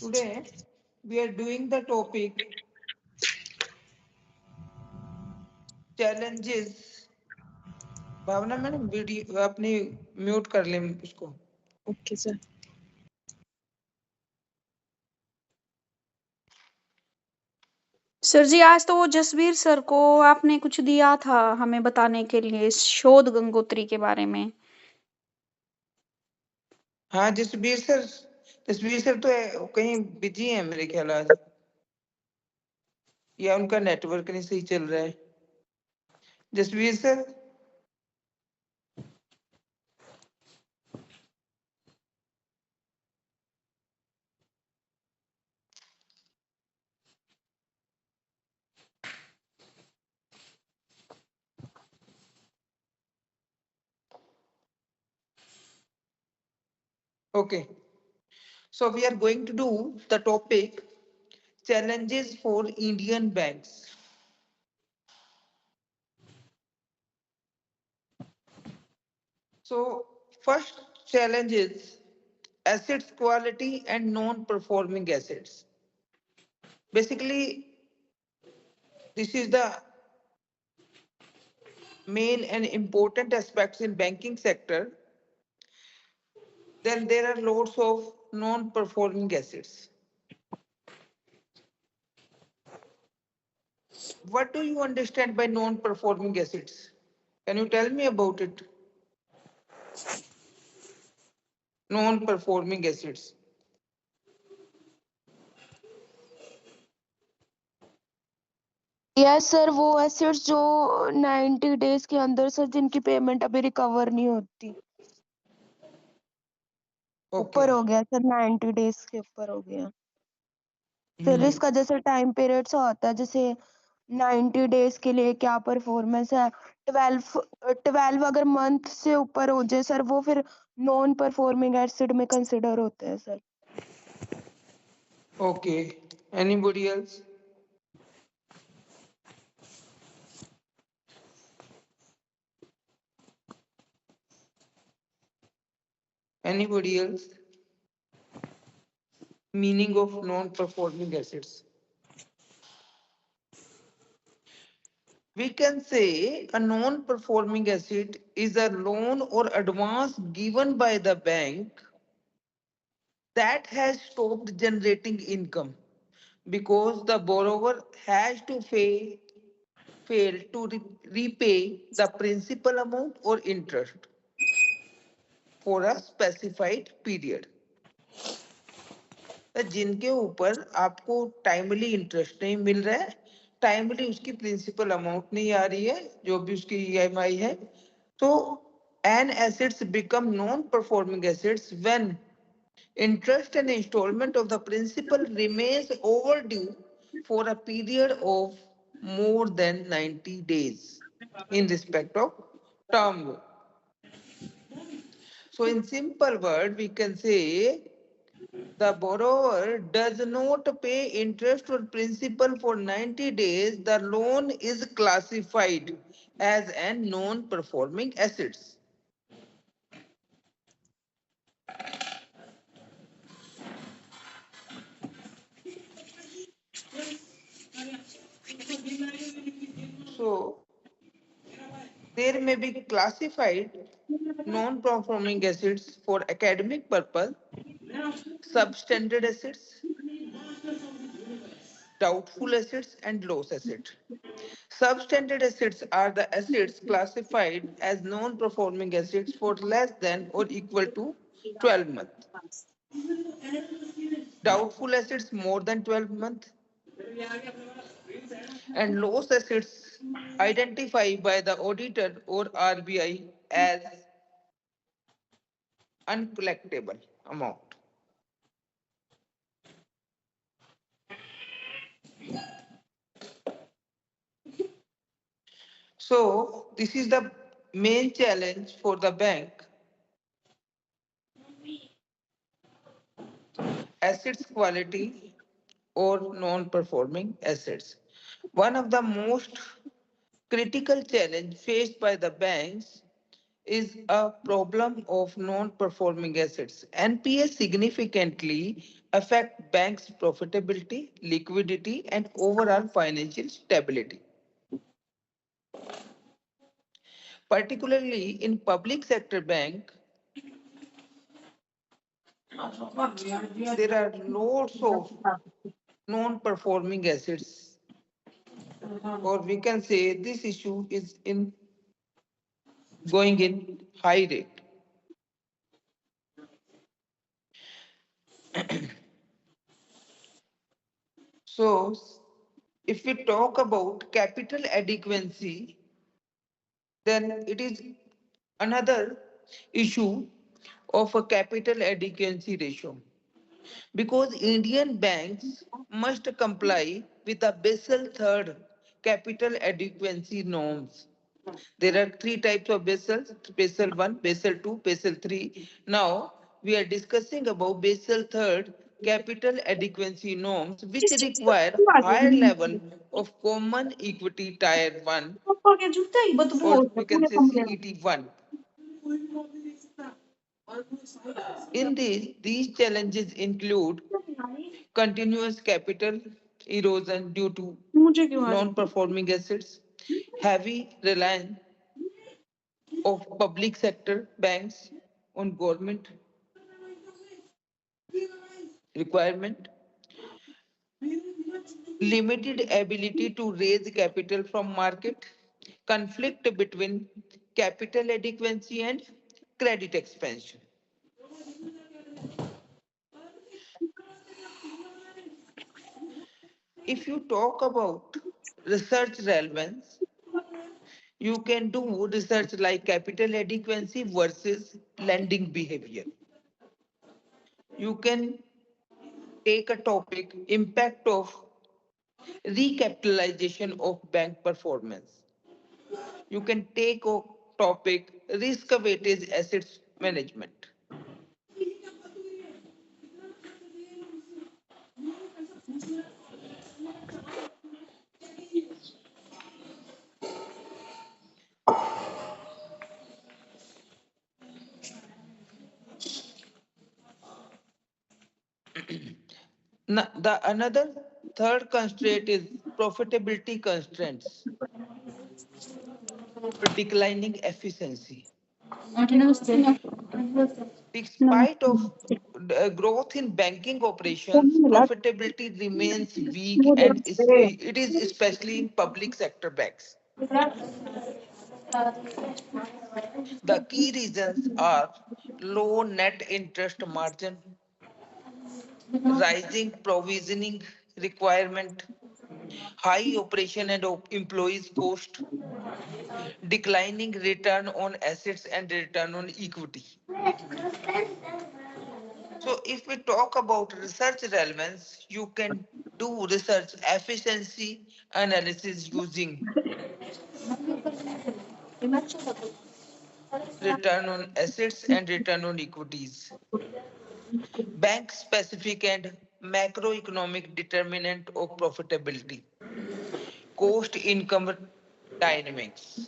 Today we are doing the topic challenges. Bhavna madam video अपनी mute कर लें उसको. Okay sir. सर जी आज तो वो जसवीर सर को आपने कुछ दिया था हमें बताने के लिए शोध गंगोत्री के बारे में. हाँ जसवीर सर तो कहीं बिजी है मेरे ख्याल आज, या उनका नेटवर्क नहीं सही चल रहा है. Jasveer sir. Okay, so we are going to do the topic challenges for Indian banks. So first challenge is assets quality and non-performing assets. Basically, this is the main and important aspects in banking sector. Then there are lots of non-performing assets. What do you understand by non-performing assets? Can you tell me about it? Non-performing assets. Yes sir, वो assets जो 90 days के अंदर sir जिनकी payment अभी recover नहीं होती. ऊपर हो गया सर, 90 डेज के ऊपर हो गया. फिर इसका जैसे टाइम पीरियड सा होता है, जैसे 90 डेज के लिए क्या परफॉर्मेंस है. 12 अगर मंथ से ऊपर हो जाए सर, वो फिर नॉन परफॉर्मिंग एसेट में कंसिडर होते हैं sir. Okay. Anybody else? Anybody else? Meaning of non-performing assets. We can say a non-performing asset is a loan or advance given by the bank that has stopped generating income because the borrower has to fail to repay the principal amount or interest for a specified period. जिनके ऊपर आपको timely interest नहीं मिल रहा है, timely उसकी principal amount नहीं आ रही है, जो भी उसकी ईएमआई है, तो an assets become non performing assets when interest and installment of the principal remains overdue for a period of more than 90 days in respect of term loan. So in simple word, we can say the borrower does not pay interest or principal for 90 days, the loan is classified as a non-performing assets. So there may be classified non-performing assets for academic purpose, substandard assets, doubtful assets, and loss assets. Substandard assets are the assets classified as non-performing assets for less than or equal to 12 months. Doubtful assets more than 12 months. And loss assets identified by the auditor or RBI as uncollectible amount. So this is the main challenge for the bank. Assets quality or non-performing assets. One of the most critical challenge faced by the banks is a problem of non-performing assets. NPA significantly affect banks' profitability, liquidity, and overall financial stability. Particularly in public sector bank, there are lots of non-performing assets, or we can say this issue is in going in high rate. So, if we talk about capital adequacy, then it is another issue of a capital adequacy ratio, because Indian banks must comply with the Basel III capital adequacy norms. There are three types of Basel: Basel 1, Basel 2, Basel 3. Now, we are discussing about Basel III capital adequacy norms, which किस चीज require का आवाज higher है? level of common equity tier 1, पापा के जूते ही बदबू or होता है we can पूरे say कमरे में। CET1. In these challenges include continuous capital erosion due to मुझे क्यों आ रही है? non-performing assets, heavy reliance of public sector banks on government requirement, limited ability to raise capital from market, conflict between capital adequacy and credit expansion. If you talk about research relevance, you can do research like capital adequacy versus lending behavior. You can take a topic, impact of recapitalization of bank performance. You can take a topic, risk weighted assets management. The another third constraint is profitability constraints or declining efficiency. Despite of growth in banking operations, profitability remains weak, and it is especially in public sector banks. The key reasons are low net interest margin, rising provisioning requirement, high operation and employees cost, declining return on assets and return on equity. So if we talk about research relevance, you can do research efficiency analysis using return on assets and return on equities, bank specific and macroeconomic determinant of profitability, cost income dynamics.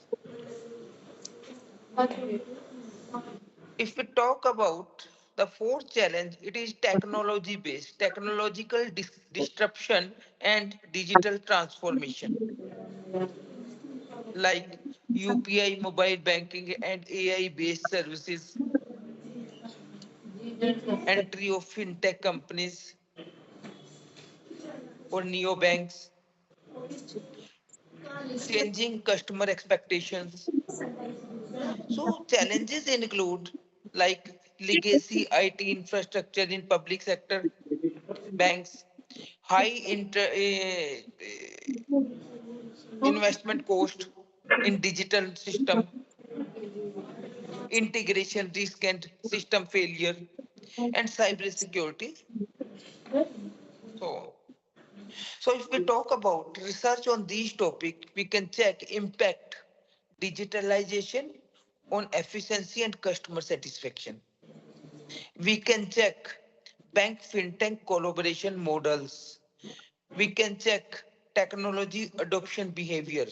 If we talk about the fourth challenge, it is technology based, technological disruption and digital transformation, like UPI, mobile banking, and AI based services, entry of fintech companies or neobanks, changing customer expectations. So challenges include like legacy IT infrastructure in public sector banks, high investment cost in digital system, integration risk and system failure, and cyber security. So, so if we talk about research on these topics, we can check impact digitalization on efficiency and customer satisfaction. We can check bank fintech collaboration models. We can check technology adoption behavior.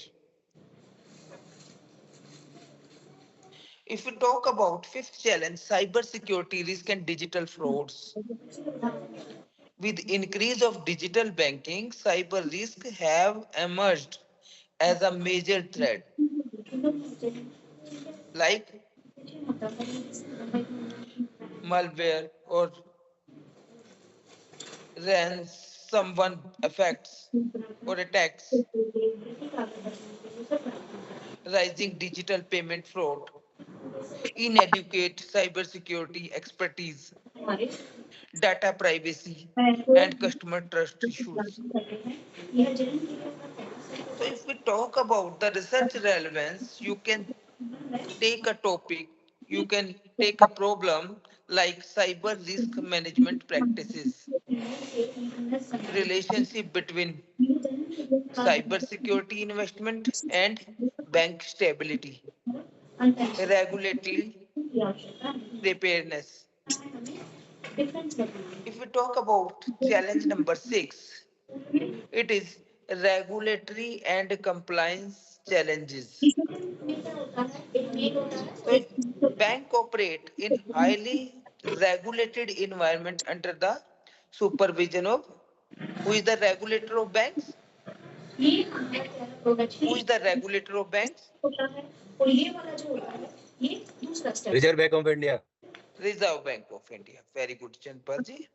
If we talk about fifth challenge, cyber security risk and digital frauds. With increase of digital banking, cyber risks have emerged as a major threat, like malware or someone affects or attacks, rising digital payment fraud, inadequate cybersecurity expertise, data privacy, and customer trust issues. So, if we talk about the research relevance, you can take a topic, you can take a problem like cyber risk management practices, relationship between cybersecurity investment and bank stability, regulatory preparedness. If we talk about challenge number 6, it is regulatory and compliance challenges. So if bank operate in highly regulated environment under the supervision of who is the regulator of banks? Who is the regulator of banks? Reserve Bank of India. Reserve Bank of India. Very good, Chanpal ji.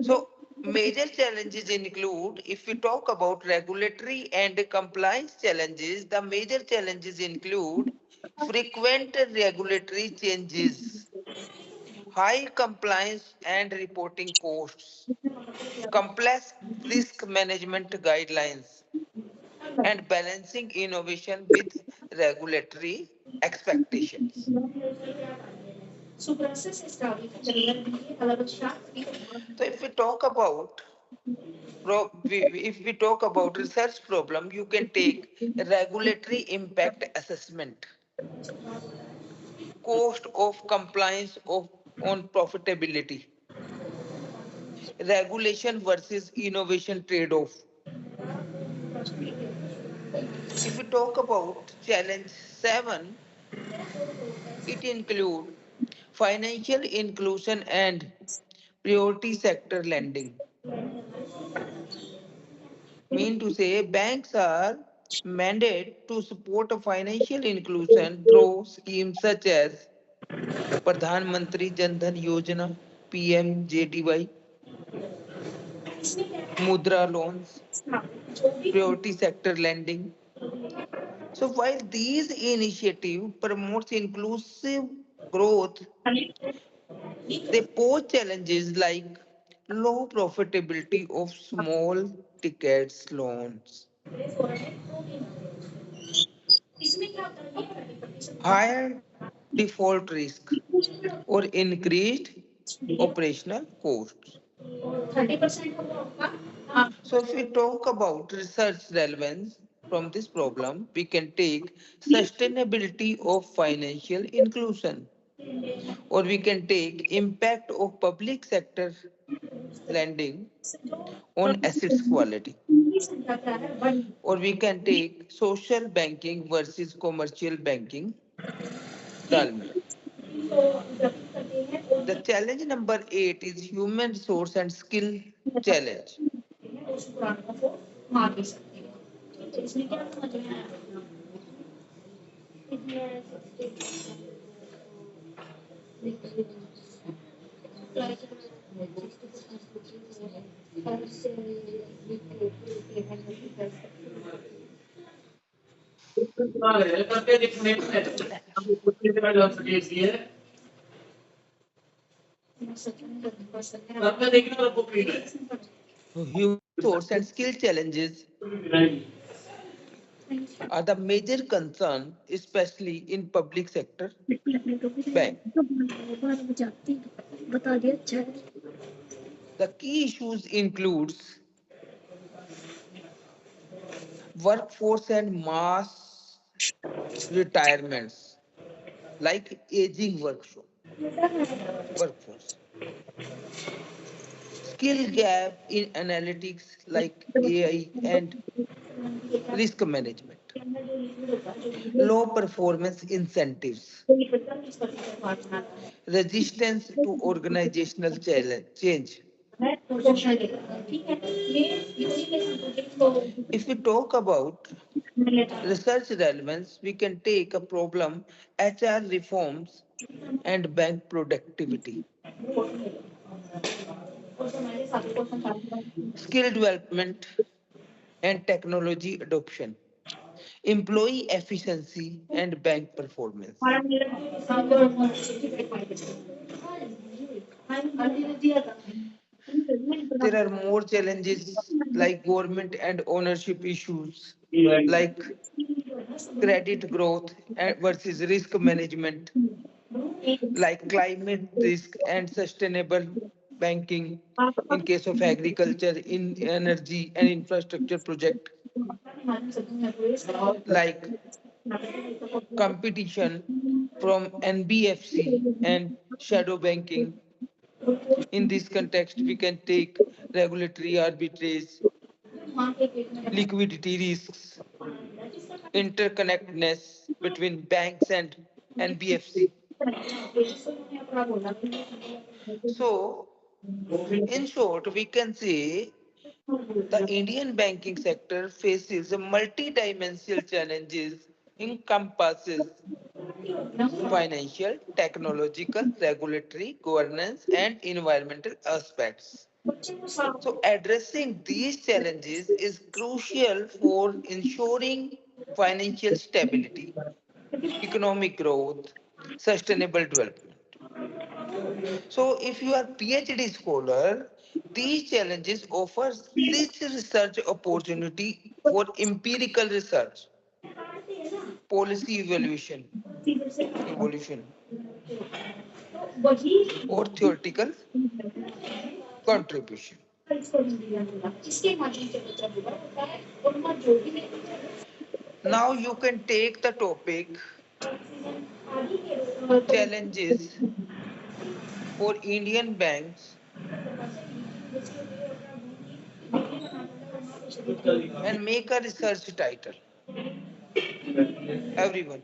So major challenges include, if we talk about regulatory and compliance challenges, the major challenges include frequent regulatory changes, high compliance and reporting costs, complex risk management guidelines, and balancing innovation with regulatory expectations. So if we talk about if we talk about research problem, you can take regulatory impact assessment, cost of compliance on profitability, regulation versus innovation trade-off. If we talk about challenge 7, it include financial inclusion and priority sector lending. Mean to say, banks are mandated to support a financial inclusion through schemes such as Pradhan Mantri Jan Dhan Yojana, PMJDY, Mudra loans, priority sector lending. So while these initiatives promotes inclusive growth, they pose challenges like low profitability of small tickets loans, higher default risk, or increased operational costs. So if we talk about research relevance from this problem, we can take sustainability of financial inclusion, or we can take impact of public sector lending on assets quality, or we can take social banking versus commercial banking dalmi. The challenge number 8 is human resource and skill challenge. Human resource and skill challenges are the major concern, especially in public sector bank. The key issues includes workforce and mass retirements, like aging workforce, skill gap in analytics like AI and risk management, low performance incentives, resistance to organizational change. If we talk about research relevance, we can take a problem HR reforms and bank productivity, skill development and technology adoption, employee efficiency and bank performance. There are more challenges like government and ownership issues, like credit growth versus risk management, like climate risk and sustainable banking in case of agriculture, in energy and infrastructure project, like competition from NBFC and shadow banking. In this context, we can take regulatory arbitrage, liquidity risks, interconnectedness between banks and NBFC. So, in short, we can say the Indian banking sector faces a multi-dimensional challenges encompasses financial, technological, regulatory, governance, and environmental aspects. So addressing these challenges is crucial for ensuring financial stability, economic growth, sustainable development. So if you are PhD scholar, these challenges offer rich research opportunity for empirical research, policy evolution, or theoretical contribution. Now you can take the topic challenges for Indian banks and make a research title. Everyone.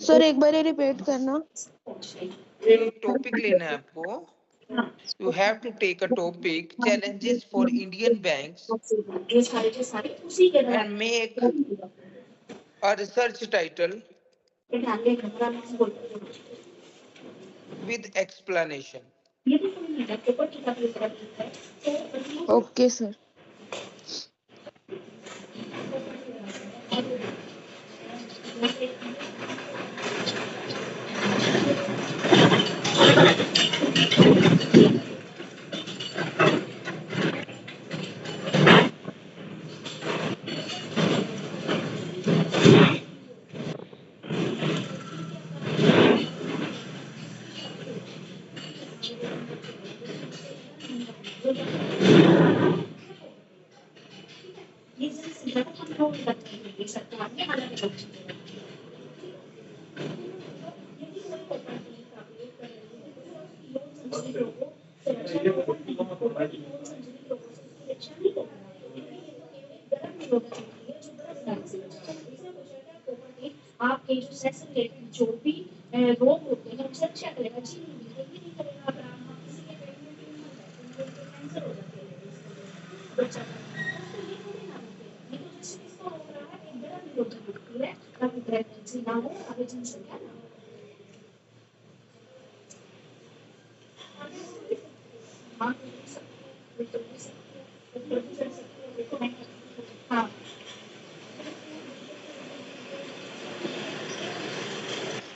Sir एक बार repeat करना topic लेना है आपको. You have to take a topic challenges for Indian banks and make a research title with explanation. Okay sir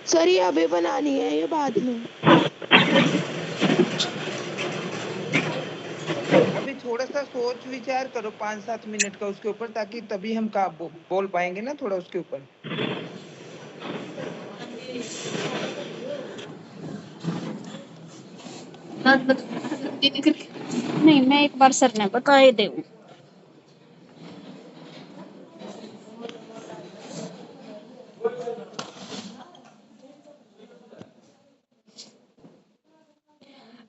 sir ये अभी बनानी है ये बाद में अभी थोड़ा सा सोच विचार करो 5-7 मिनट का उसके ऊपर, ताकि तभी हम का बोल पाएंगे ना थोड़ा उसके ऊपर. नहीं, मैं एक बार सर ने बताए दे.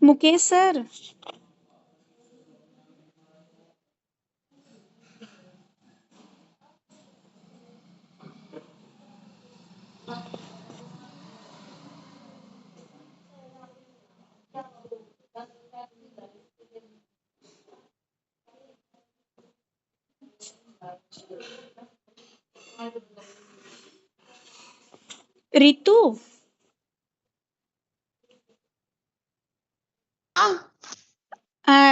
मुकेश सर, रितु,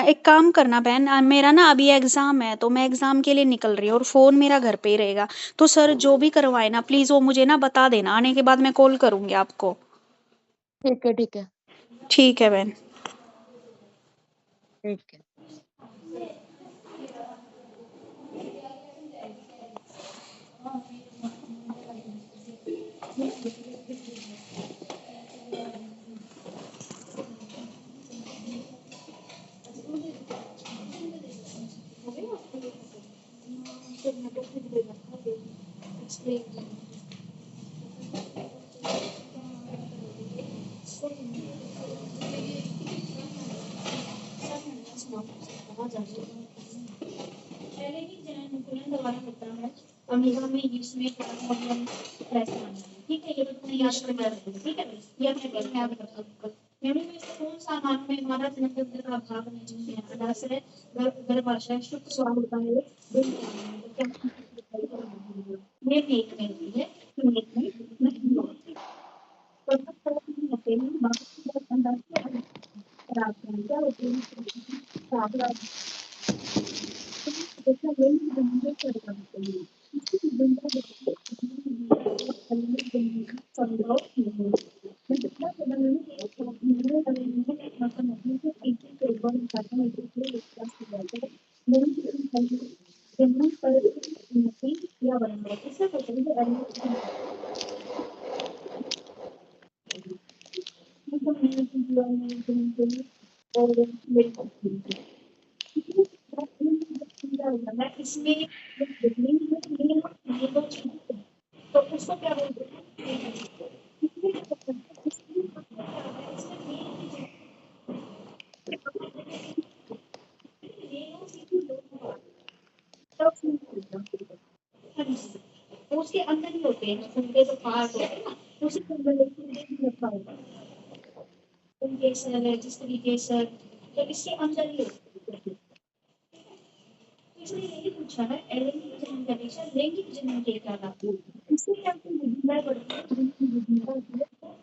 एक काम करना बहन, मेरा ना अभी एग्जाम है तो मैं एग्जाम के लिए निकल रही हूँ और फोन मेरा घर पे ही रहेगा। तो सर जो भी करवाए ना प्लीज वो मुझे ना बता देना, आने के बाद मैं कॉल करूंगी आपको। ठीक है ठीक है ठीक है बहन। ठीक है। अमेरिका में इसमें प्रॉब्लम ऐसा है, ठीक है, ये तो तुमने याद कर लिया, ठीक है, ये मैं घर में याद रखा हूँ। मैंने में से कौन सा नाम में हमारा जन्मदिन का भाग नहीं है, अदा से गर्भाशय शुभ स्वाद होता है, ये एक नहीं है, नहीं तो होते हैं बाकी अंदर से खराब कर दिया और खराब जैसा वही बनने कर सकते हैं, इसी बंदा संभव नहीं है। मैं कितना बनाने के लिए मतलब अपने से एक ही टेबल खाता है इसलिए विश्वास किया जाता है नहीं जन्म पर उन्नति या बनना इससे पहले अलग इसमें तो उसको क्या बोलते हैं, उसके अंदर ही होते हैं, उनके जो पार्ट होते हैं ना उसी के अंदर रखा होता है उनके सर जिस तरीके से तो इसके अंदर ही होते हैं। इसलिए यही पूछा है एलैंगिक जन्म का नेचर लैंगिक जन्म के क्या लाभ इससे क्या विभिन्नता बढ़ती है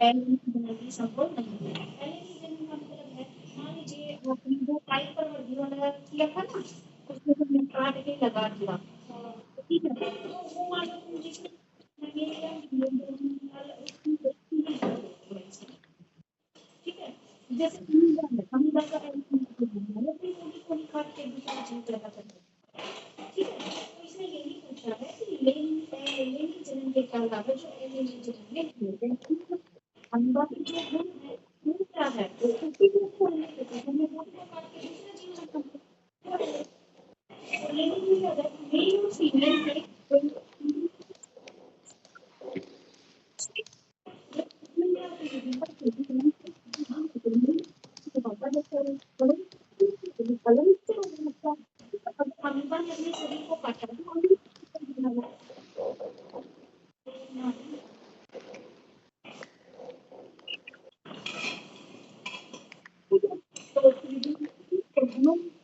एलैंगिक जन्म की संभव नहीं है। एलैंगिक जन्म का मतलब है मान लीजिए आपने वो पाइप पर वर्दी वाला किया था ना उसमें तुमने काट के लगा दिया ठीक है तो वो मान लो जिसमें ठीक है जैसे अमीबा का कोई काट के दूसरा जीव पैदा करता है ठीक है तो इसने यही पूछा है कि लैंगिक जन्म के क्या लाभ है जो एलैंगिक जन्म में होते हैं। अमीबा की जो गुण है वो क्या है वो उसी गुण को लेने के हमें वो काट के दूसरा जीव पैदा करता है और लैंगिक में क्या है मेल और फीमेल में अमीबा ने अपने शरीर को काटा तो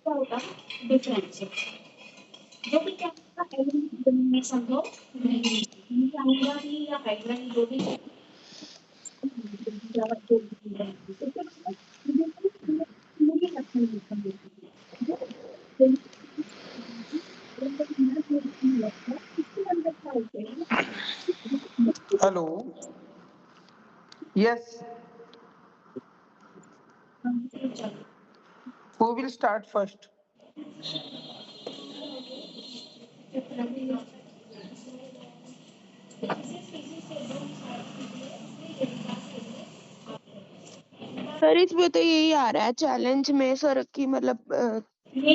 क्या होगा डिफरेंस जो भी क्या में संभव नहीं अमीबा ही या हाइड्रा ही जो भी hello yes who will start first sir इसमें तो यही आ रहा है चैलेंज में सर की मतलब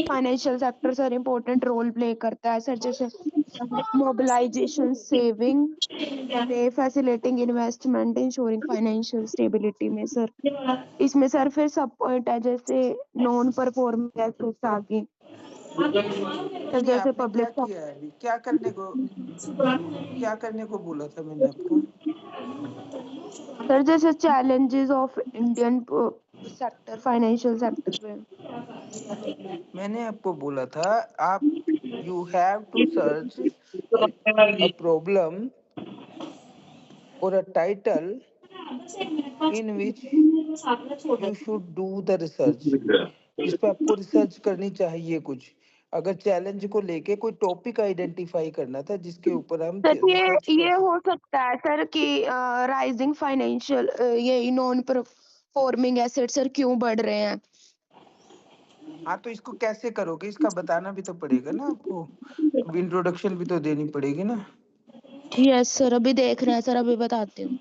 financial sector sir important role play करता है सर जैसे mobilization, saving, पे facilitating investment, ensuring financial stability में सर इसमें सर फिर सब पॉइंट है जैसे नॉन परफॉर्मिंग एसेट्स आ गई सर नहीं, जैसे आपने क्या पब्लिक किया है अभी? क्या करने को बोला था मैंने आपको? सर जैसे challenges of Indian sector financial sector पे मैंने आपको बोला था आप you have to search a problem or a title in which you should do the research. जिस पे आपको रिसर्च करनी चाहिए कुछ। अगर चैलेंज को लेके कोई टॉपिक आइडेंटिफाई करना था जिसके ऊपर हम सर रिसर्च कर ये हो सकता है सर कि राइजिंग फाइनेंशियल ये नॉन परफॉर्मिंग एसेट सर क्यों बढ़ रहे हैं। हाँ तो इसको कैसे करोगे इसका बताना भी तो पड़ेगा ना आपको। इंट्रोडक्शन भी तो देनी पड़ेगी ना। यस सर अभी देख रहे हैं सर अभी बताती हूँ।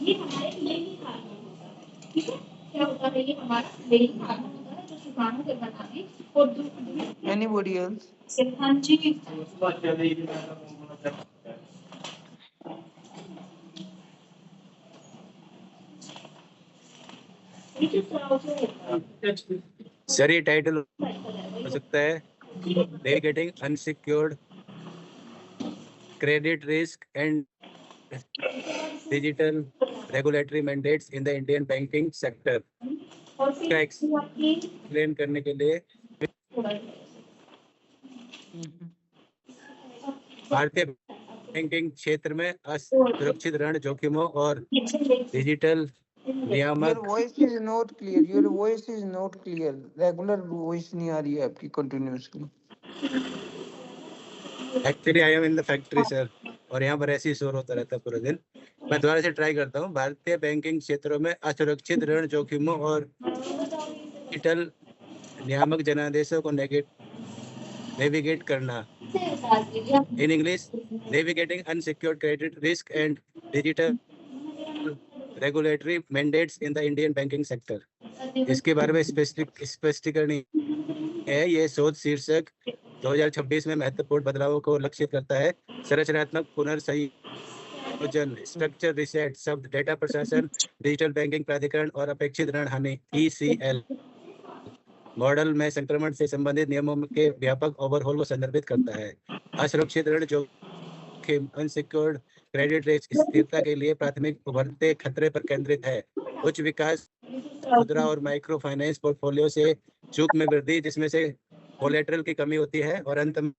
ये हमारे लेनी हार्मोन होता है, ठीक है? क्या होता है ये हमारा लेनी हार्मोन होता है जो शुक्राणु के बनाने और एनीबॉडी एल्स? हाँ जी सर ये टाइटल हो सकता है navigating unsecured credit risk and digital regulatory mandates in the Indian banking sector. इसका एक्सप्लेन करने के लिए भारतीय बैंकिंग क्षेत्र में असुरक्षित ऋण जोखिमों और डिजिटल Your नियामक voice is not clear. Your voice is not clear. Regular voice नहीं आ रही है आपकी continuously. Actually I am in the factory sir और यहाँ पर ऐसे ही शोर होता रहता है पूरे दिन। मैं दोबारा से ट्राई करता हूँ। भारतीय बैंकिंग क्षेत्रों में असुरक्षित ऋण जोखिमों और डिजिटल नियामक जनादेशों को नेविगेट करना। In English navigating unsecured credit risk and digital regulatory mandates in the Indian banking sector. इसके बारे में स्पष्टीकरण है। ये शोध शीर्षक 2026 में महत्वपूर्ण बदलावों को लक्षित करता है। संरचनात्मक पुनर्संयोजन, स्ट्रक्चर रिसेट, शब्द डेटा प्रशासन, डिजिटल बैंकिंग प्राधिकरण और अपेक्षित ऋण हानि ECL मॉडल में संक्रमण से संबंधित नियमों के व्यापक ओवरहॉल को संदर्भित करता है। असुरक्षित ऋण जोखिम अनसिक्योर्ड क्रेडिट रिस्क स्थिरता के लिए प्राथमिक उभरते खतरे पर केंद्रित है। उच्च विकास खुदरा और माइक्रो फाइनेंस पोर्टफोलियो से चूक में वृद्धि जिसमें से कोलेटरल की कमी होती है और अंत में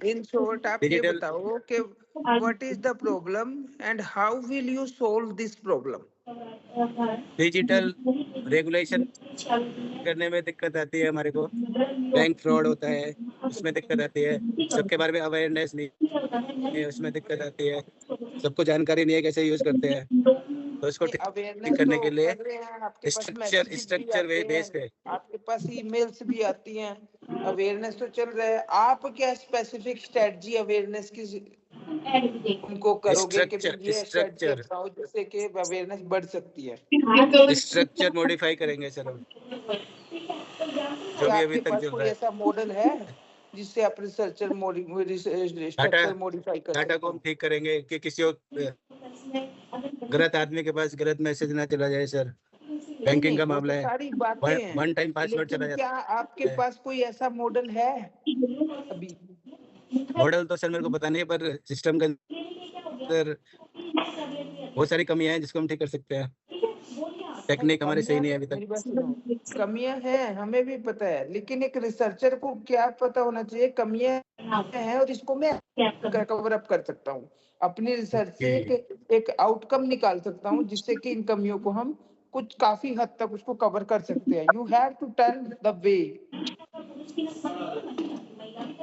In short, आप ये डिजिटल बताओ कि what is the problem and how will you solve this problem? Digital regulation करने में दिक्कत आती है हमारे को। बैंक फ्रॉड होता है उसमें दिक्कत आती है। सबके बारे में अवेयरनेस नहीं है उसमें दिक्कत आती है। सबको जानकारी नहीं है कैसे यूज करते हैं। तो इसको ठीक अवेयरनेस करने तो के लिए कर रहे हैं, आपके पास स्ट्रक्चर मैसेजेस भी आते बेस पे हैं, आपके पास ईमेल्स भी आती हैं, अवेयरनेस तो चल रहा है। आप क्या स्पेसिफिक स्ट्रेटजी अवेयरनेस की उनको करोगे कि ये स्ट्रेटजी अपनाओ जिससे कि अवेयरनेस बढ़ सकती है? स्ट्रक्चर मॉडिफाई करेंगे सर हम जो भी अभी आपके तक पास चल कोई रहा है। ऐसा मॉडल है जिससे आप स्ट्रक्चर मॉडिफाई कर डाटा को हम ठीक करेंगे कि किसी गलत आदमी के पास गलत मैसेज ना चला जाए सर। बैंकिंग का मामला है, सारी बातें हैं, वन टाइम पासवर्ड चला लेकिन जाता क्या आपके पास कोई ऐसा मॉडल है अभी? मॉडल तो सर मेरे को पता नहीं है पर सिस्टम के अंदर बहुत सारी कमियां हैं जिसको हम ठीक कर सकते हैं। टेक्निक हमारी सही नहीं है अभी मेरी तक। बात सुनो, कमियां हैं हमें भी पता है, लेकिन एक रिसर्चर को क्या पता होना चाहिए कमियां हैं और इसको मैं कवर अप कर सकता हूँ। अपनी रिसर्च से एक आउटकम निकाल सकता हूँ जिससे कि इन कमियों को हम कुछ काफी हद तक उसको कवर कर सकते हैं। You have to tell the way.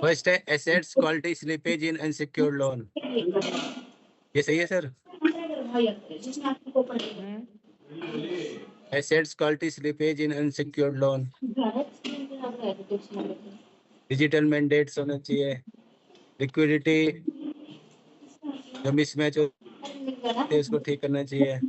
First है assets quality slippage in unsecured loan. ये सही है sir? Assets quality slippage in unsecured loan, digital mandates होना चाहिए, लिक्विडिटी जो मिसमैच होते हैं उसको ठीक करना चाहिए।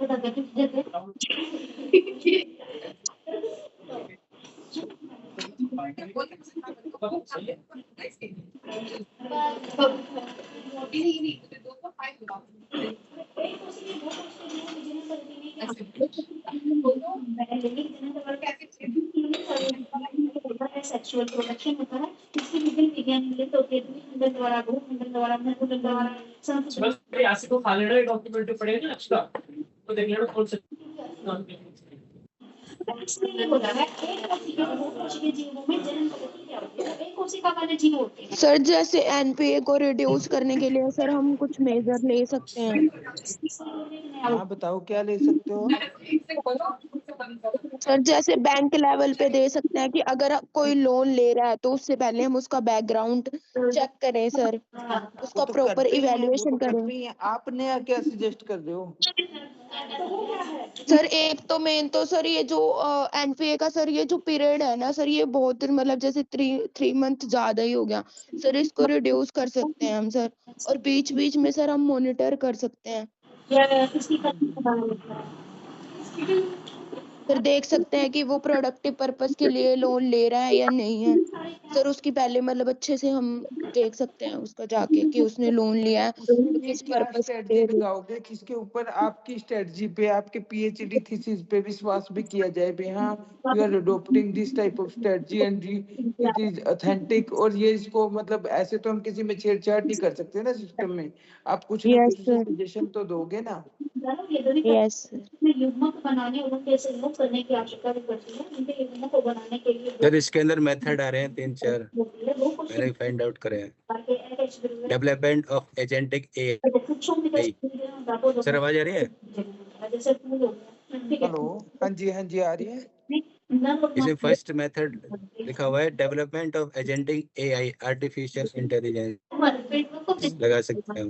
बता दे देते सेक्सुअल प्रोडक्शन होता है इसके विभिन्न विज्ञान मिले तो मंडल द्वारा भूमंडल द्वारा मंडल द्वारा ऐसे को खा लेना डॉक्यूमेंट पड़ेगा ना एक्स्ट्रा तो देख लेना कौन से इसलिए बोला है एक कोशिका दो कोशिकीय जीवों में जन्म पद्धति क्या होती है एक कोशिका वाले जीव होते हैं सर जैसे एनपीए को रिड्यूस करने के लिए सर हम कुछ मेजर ले सकते हैं। हाँ बताओ क्या ले सकते हो? सर जैसे बैंक लेवल पे दे सकते हैं कि अगर कोई लोन ले रहा है तो उससे पहले हम उसका बैकग्राउंड चेक करें सर, उसका वो तो प्रॉपर करते ही हैं, वो इवैल्यूएशन तो करें। करते ही हैं। आप नया क्या सजेस्ट कर रहे हो? सर एक तो मेन तो सर ये जो एनपीए का सर ये जो पीरियड है ना सर ये बहुत मतलब जैसे 3 मंथ ज्यादा ही हो गया सर, इसको रिड्यूस कर सकते हैं हम सर, और बीच बीच में सर हम मॉनिटर कर सकते हैं सर, देख सकते हैं कि वो प्रोडक्टिव पर्पस के लिए लोन ले रहा है या नहीं है सर, उसकी पहले मतलब अच्छे से हम देख सकते हैं उसका जाके कि उसने लोन लिया है तो ये किस क्या पर्पस स्ट्रेटजी लगाओगे किसके ऊपर? आपकी स्ट्रेटजी पे, आपके पीएचडी थीसिस पे विश्वास भी किया जाए भी हाँ you are adopting this type of strategy and it is authentic, और ये इसको मतलब ऐसे तो हम किसी में छेड़छाड़ नहीं कर सकते ना सिस्टम में। आप कुछ ना यस कुछ सर, सजेशन तो दोगे ना? Yes sir. युग्मक बनाने और उनके सहयोग करने की आवश्यकता भी पड़ती है उनके युग्मक को बनाने के लिए सर इसके अंदर मेथड आ रहे हैं 3-4, मैंने फाइंड आउट करे हैं। Development of agentic AI. Sir आवाज आ रही है? हेलो, हाँ जी आ रही है। इसमें फर्स्ट मेथड लिखा हुआ है development of agentic AI, artificial intelligence लगा सकते हैं।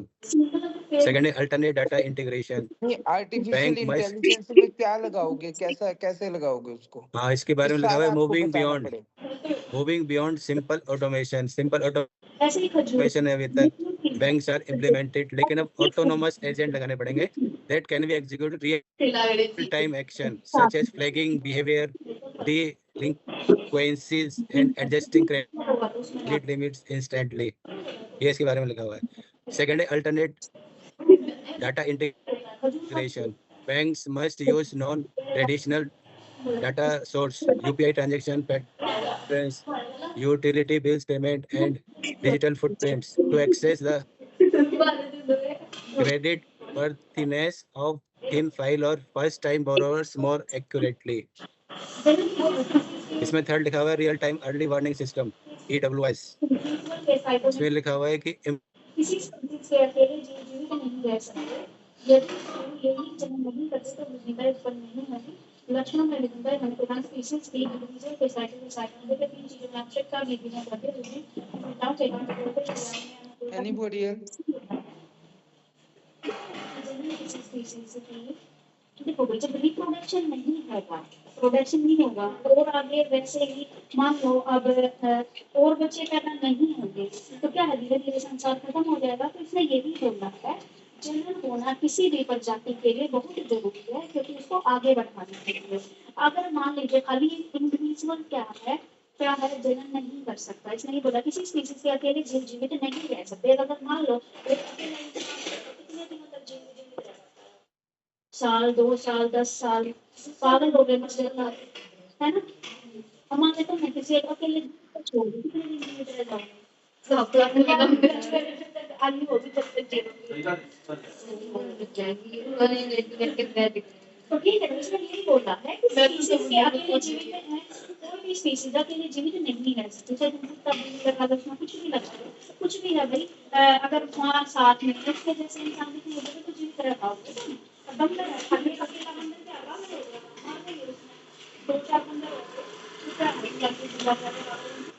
सेकंड है अल्टरनेट डाटा इंटीग्रेशन। नहीं, आर्टिफिशियल बैंक मस्ट, इंटेलिजेंस में क्या लगाओगे, कैसे लगाओगे उसको? हाँ इसके बारे में लिखा हुआ सारा है आपको मूविंग बताना पड़ेगा। Beyond simple automation. Simple automation है अभी तक बैंक्स आर इम्प्लीमेंटेड, लेकिन अब ऑटोनोमस एजेंट लगाने पड़ेंगे that can be executed real time action such as flagging behaviour, delinquencies and adjusting credit limits instantly। ये इसके बारे में लिखा हुआ है। सेकंड है alternate data integration. Banks must use non traditional data source, UPI transaction patterns, utility bills payment, and digital footprints to access the credit worthiness of thin file or first time borrowers more accurately। इसमें third लिखा हुआ है real time early warning system, EWS। इसमें लिखा हुआ है कि किसी से अकेले जीवित नहीं रह सकते यदि यही जन्म नहीं करते तो निदाय उत्पन्न नहीं होगी। लक्षणों में निदाय होने प्रधान स्पीशीज की इंडिविजुअल के साइकिल के तीन चीजों में आवश्यकता लेती है करते हुए विटाओ के एनीबॉडी एल्स? देखो जब रिप्रोडक्शन नहीं होगा, प्रोडक्शन नहीं होगा और आगे वैसे ही मान लो अब और बच्चे पैदा नहीं होंगे तो क्या है, धीरे धीरे संसार खत्म हो जाएगा। तो इसने ये भी बोलना है जनन होना किसी भी प्रजाति के लिए बहुत जरूरी है क्योंकि उसको आगे बढ़ाने के लिए। अगर मान लीजिए खाली इंडिविजुअल क्या है जनन नहीं कर सकता, इसने ये बोला किसी स्पीशीज के अकेले जीवित नहीं रह सकते। अगर मान लो कितने दिनों तक जीवित रह सकता है, साल 2 साल 10 साल, पागल हो गए मर जाता है ना। हम मान लेते हैं किसी एक अकेले छोड़ कितने दिन जीवित रह जाओगे, आदमी हो भी सकते तो ठीक है। इसमें यही बोला है कि स्पीशीज के अकेले जीवित है, कोई भी स्पीशीज अकेले जीवित नहीं रह सकती, चाहे तुम कुत्ता बिल्ली लगा दो, उसमें कुछ भी लगा दो, कुछ भी है भाई। अगर वहाँ साथ में उसके जैसे इंसान भी नहीं होगा तो जीवित रह पाओगे ना। बंदर है, खाली एक अकेला बंदर क्या आराम से होगा, मार देंगे उसमें 2-4 बंदर होते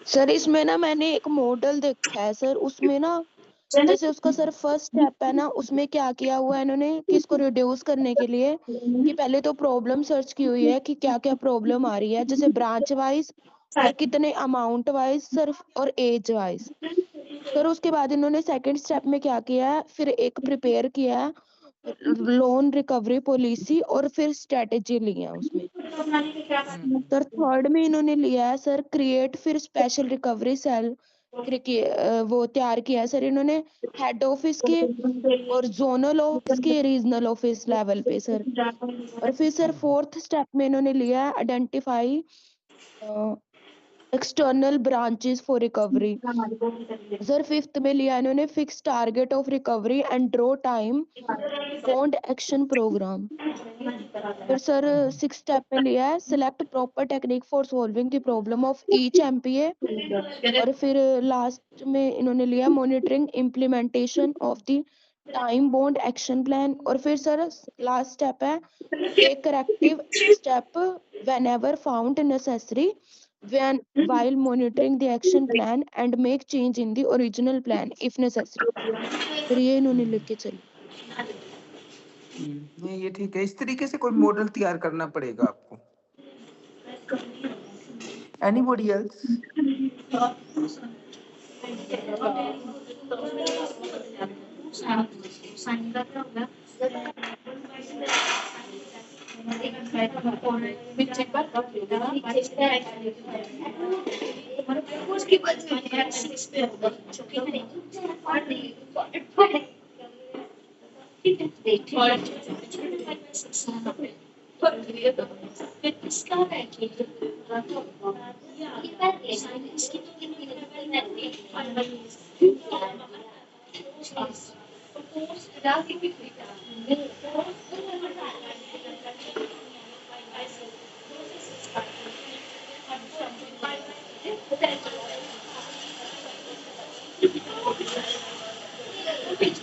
सर इसमें ना मैंने एक मॉडल देखा है सर, उसमें ना जैसे उसका सर फर्स्ट स्टेप है ना, उसमें क्या किया हुआ है इन्होंने कि इसको रिड्यूस करने के लिए कि पहले तो प्रॉब्लम सर्च की हुई है कि क्या क्या प्रॉब्लम आ रही है, जैसे ब्रांच वाइज और कितने अमाउंट वाइज सर और एज वाइज। फिर उसके बाद इन्होंने सेकंड स्टेप में क्या किया है, फिर एक प्रिपेयर किया है लोन रिकवरी पॉलिसी और फिर स्ट्रेटेजी ली है उसमें। सर थर्ड में इन्होंने लिया है सर क्रिएट फिर स्पेशल रिकवरी सेल वो तैयार किया है सर इन्होंने हेड ऑफिस के और जोनल ऑफिस के रीजनल ऑफिस लेवल पे सर। और फिर सर फोर्थ स्टेप में इन्होंने लिया है identify external branches for recovery. Sir fifth में लिया इन्होंने fix target of recovery and draw time bound action programme. फिर सर सिक्स स्टेप में लिया है select proper technique for solving the problem of each NPA. और फिर लास्ट में इन्होंने लिया monitoring implementation of the time bound action plan. और फिर सर लास्ट स्टेप है take corrective step whenever found necessary when while monitoring the action plan and make change in the original plan if necessary। फिर ये इन्होंने लिख के चली। नहीं ये ठीक है, इस तरीके से कोई मॉडल तैयार करना पड़ेगा आपको। Anybody else?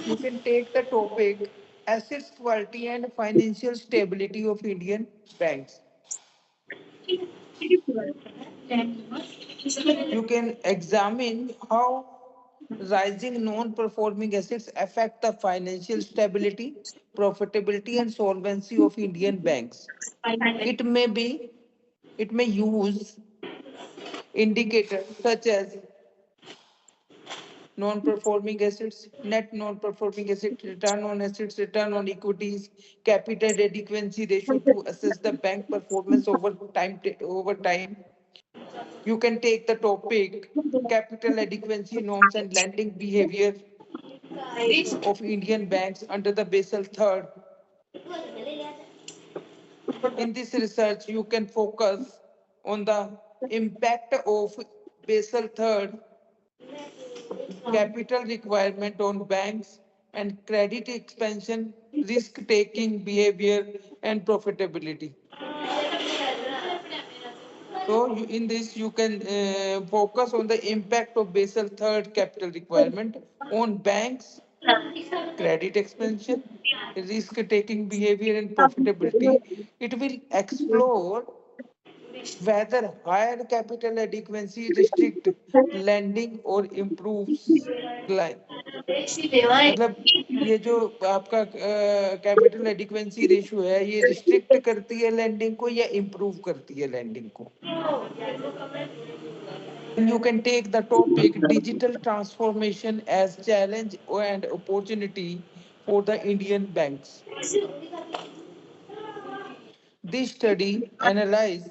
You can take the topic assets quality and financial stability of Indian banks. You can examine how rising non-performing assets affect the financial stability, profitability, and solvency of Indian banks. It may use indicators such as non-performing assets, net non-performing assets, return on assets, return on equities, capital adequacy ratio to assess the bank performance over time. You can take the topic capital adequacy norms and lending behavior of Indian banks under the Basel III. In this research, you can focus on the impact of Basel III capital requirement on banks and credit expansion, risk-taking behavior, and profitability. So in this, you can focus on the impact of Basel III capital requirement on banks, credit expansion, risk-taking behavior, and profitability. It will explore whether higher capital adequacy restrict lending or improves client. मतलब ये जो आपका capital एडिक्वेंसी ratio है ये restrict करती है lending को या इम्प्रूव करती है लेंडिंग को। You can take the topic digital transformation as challenge and opportunity for the Indian banks. This study analyzes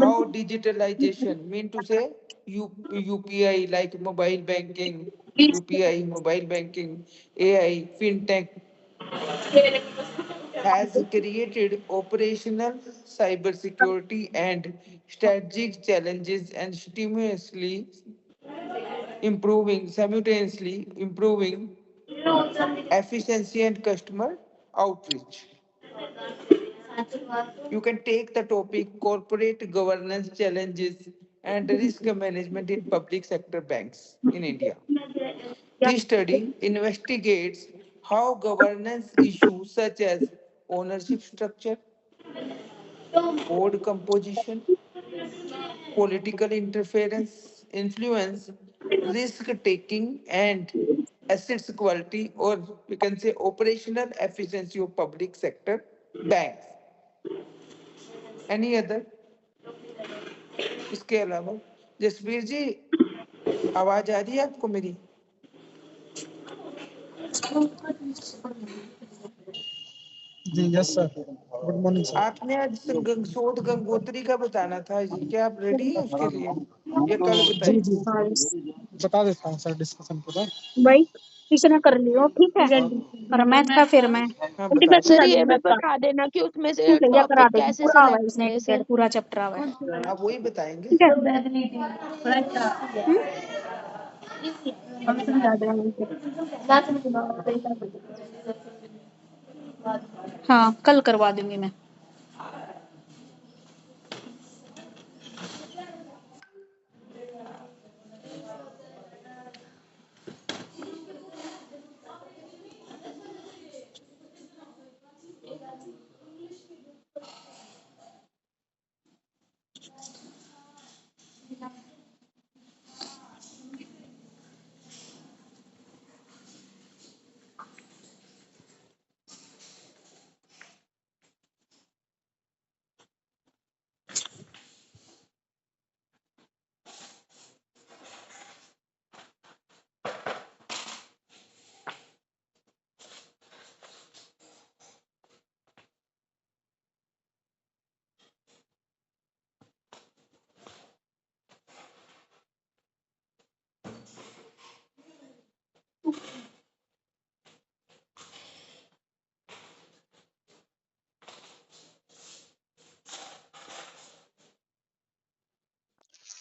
how digitalization mean to say UPI like mobile banking, UPI, mobile banking, AI, fintech has created operational cybersecurity and strategic challenges and simultaneously improving efficiency and customer outreach. You can take the topic corporate governance challenges and risk management in public sector banks in India. This study investigates how governance issues such as ownership structure, board composition, political interference, influence, risk taking, and assets quality, or we can say operational efficiency of public sector banks. Any other? इसके अलावा जसवीर जी आवाज आ रही है आपको मेरी? जी yes sir, good morning sir. आपने आज शोध गंगोत्री का बताना था जी, क्या आप रेडी हैं उसके लिए या कल जी बताएं? जी बता देता हूँ सर डिस्कशन के बाद। भाई किसने कर लियो, ठीक है, और मैथ का फिर मैं हाँ बता सर दीजिए। ये भी बता देना कि उसमें से ठीक है, या करा टॉपिक दो, कैसे पूरा आवा है सिलेक्ट इसने करे टिकट, सर। पूरा चैप्टर आवा है, आप वही बताएंगे। ठीक है। हम समझा देंगे। हाँ कल करवा दूंगी मैं।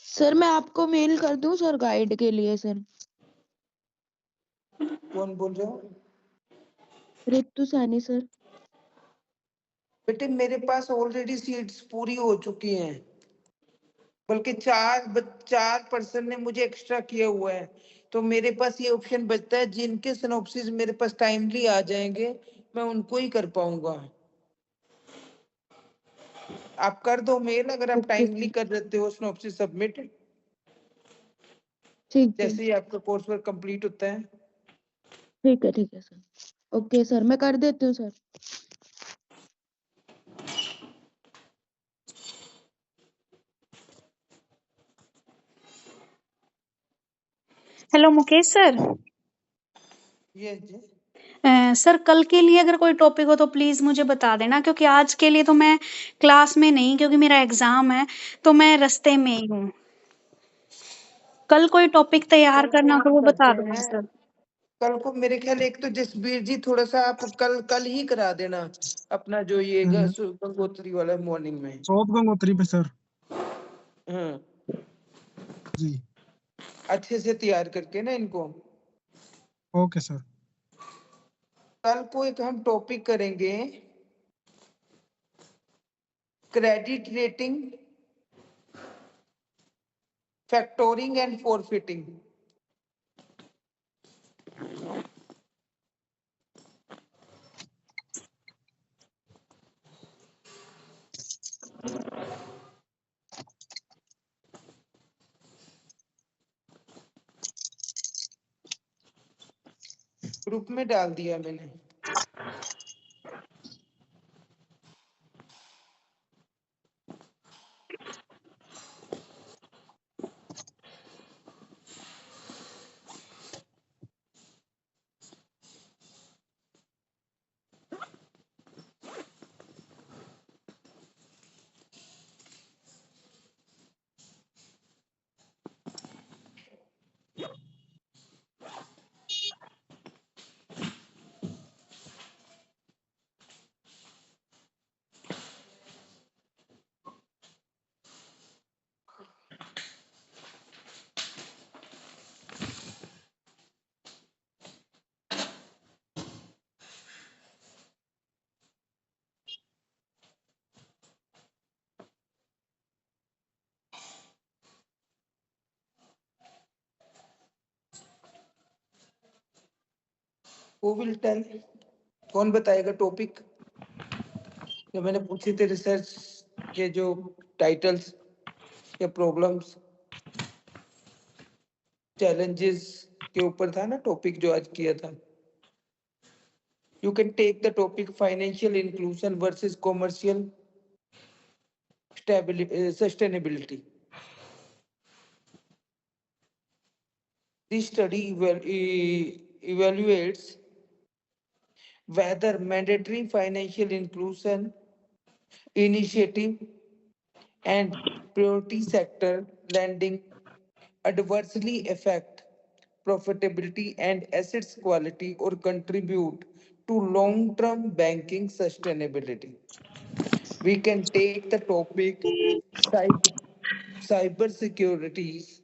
सर मैं आपको मेल कर दूं सर गाइड के लिए सर। कौन बोल रहे हो? रितु सैनी सर। बेटे मेरे पास ऑलरेडी सीट्स पूरी हो चुकी हैं, बल्कि 4% ने मुझे एक्स्ट्रा किया हुआ है। तो मेरे पास ये ऑप्शन बचता है, जिनके सिनॉप्सिस मेरे पास टाइमली आ जाएंगे मैं उनको ही कर पाऊंगा। आप कर दो मेल अगर आप ओके टाइमली कर देते हो सिनॉप्सिस सबमिट, ठीक है जैसे ही आपका कोर्स वर्क कंप्लीट होता है। ठीक है सर। ओके सर मैं कर देती हूँ सर। Hello Mukesh sir. ये जी सर कल के लिए अगर कोई टॉपिक हो तो प्लीज मुझे बता देना, क्योंकि आज के लिए तो मैं क्लास में नहीं, क्योंकि मेरा एग्जाम है तो मैं रास्ते में ही हूँ। कल कोई टॉपिक तैयार कल को करना तो हम वो बता करते देना हैं। सर। कल को मेरे ख्याल एक तो जसबीर जी थोड़ा सा आप कल ही करा देना अपना जो ये गंगोत्री वाला मॉर्निंग में। शोध गंगोत्री पे सर। हाँ जी अच्छे से तैयार करके ना इनको। Okay sir. कल को एक हम टॉपिक करेंगे, क्रेडिट रेटिंग, फैक्टोरिंग एंड फॉरफिटिंग। ग्रुप में डाल दिया मैंने। Who will tell? कौन बताएगा टॉपिक जो मैंने पूछे थे रिसर्च के जो टाइटल्स या प्रॉब्लम्स चैलेंजेस के ऊपर था ना टॉपिक जो आज किया था। You can take the topic financial inclusion versus commercial sustainability. This study evaluates whether mandatory financial inclusion initiative and priority sector lending adversely affect profitability and assets quality or contribute to long-term banking sustainability. We can take the topic cyber securities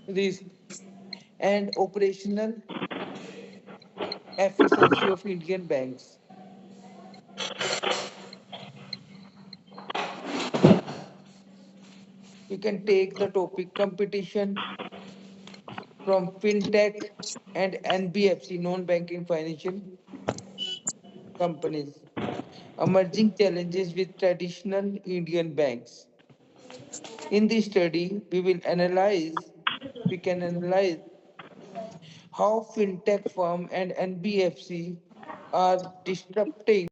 risk and operational efficiency of Indian banks. We can take the topic competition from fintech and NBFC, non-banking financial companies. Emerging challenges with traditional Indian banks. In this study, we can analyze how fintech firm and NBFC are disrupting